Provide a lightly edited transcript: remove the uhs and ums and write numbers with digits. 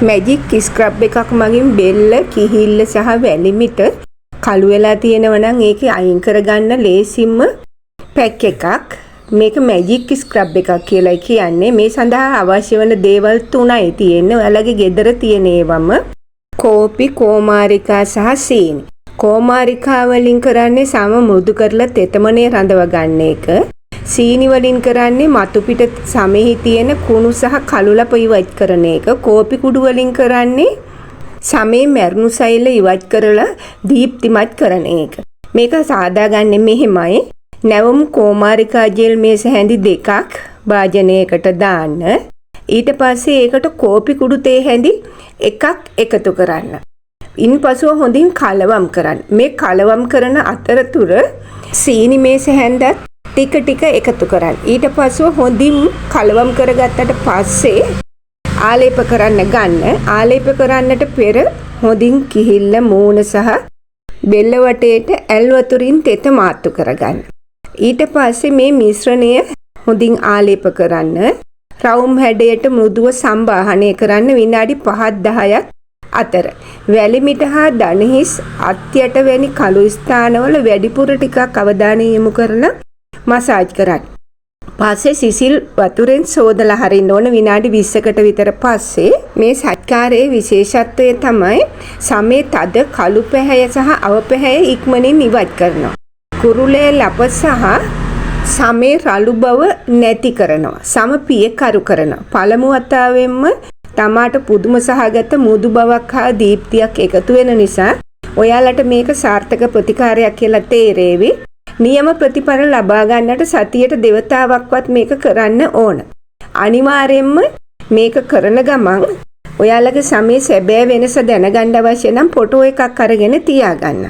Magic scrub එකක් මගින් බෙල්ල, කිහිල්ල සහ වැලිමිට කළු වෙලා තියෙනවා නම් ඒක අයින් කරගන්න ලේසින්ම පැක් එකක්. මේක මැජික් ස්ක්‍රබ් එකක් කියලා කියන්නේ. මේ සඳහා අවශ්‍ය වන දේවල් 3යි තියෙන්නේ. ඔයාලගේ ගෙදර තියෙන ඒවම කෝපි, කෝමාරිකා සහ සීනි. කෝමාරිකා වලින් කරන්නේ සම මෘදු කරලා තෙතමනේ රඳව ගන්න එක. සීනි වලින් කරන්නේ මතු පිට සමෙහි තියෙන කුණු සහ කළු ලප ඉවත් කරන එක. කෝපි කුඩු වලින් කරන්නේ සමේ මැරුණු සෛල ඉවත් කරලා දීප්තිමත් කරන එක. මේක සාදාගන්නේ මෙහෙමයි. නැවුම් කෝමාරිකා ජෙල් මේස හැඳි 2ක් භාජනයකට දාන්න. ඊට පස්සේ ඒකට කෝපි කුඩු තේ හැඳි 1ක් එකතු කරන්න. ඉන්පසුව හොඳින් කලවම් කරන්න. මේ කලවම් කරන අතරතුර සීනි මේස හැඳත් ටික ටික එකතු කරන්න. ඊට පස්ව හොඳින් කලවම් කරගත්තට පස්සේ ආලේප කරන්න ගන්න. ආලේප කරන්නට පෙර හොඳින් කිහිල්ල, මූණ සහ බෙල්ල වටේට ඇල් වතුරින් තෙත මාත්තු කරගන්න. ඊට පස්සේ මේ මිශ්‍රණය හොඳින් ආලේප කරන්න. රවුම් හැඩයට මෘදුව සම්බාහනය කරන්න විනාඩි 5-10ක් අතර. වැලිමිට හා දණහිස් අත්යට වැනි කළු ස්ථානවල වැඩිපුර ටිකක් අවධානය යොමු කරලා මසාජ් කරන්න. පස්සේ සිසිල් වතුරෙන් සෝදලා හරින්න ඕන විනාඩි 20කට විතර පස්සේ. මේ සත්කාරයේ විශේෂත්වය තමයි සමේ තද කළු පැහැය සහ අව පැහැය ඉක්මනින් ඉවත් කරනවා. කුරුලේ ලප සහ සමේ රළු බව නැති කරනවා. සම පියකරු කරනවා. පළමු වතාවෙන්ම තමාට පුදුම සහගත මුදු බවක් හා දීප්තියක් එකතු වෙන නිසා ඔයාලට මේක සාර්ථක ප්‍රතිකාරයක් කියලා තේරෙවි. නියම ප්‍රතිඵල ලබා ගන්නට සතියට දෙවතාවක්වත් මේක කරන්න ඕන. අනිවාර්යයෙන්ම මේක කරන ගමන් ඔයාලගේ සමේ සැබෑ වෙනස දැනගන්න අවශ්‍ය නම් ෆොටෝ එකක් අරගෙන තියාගන්න.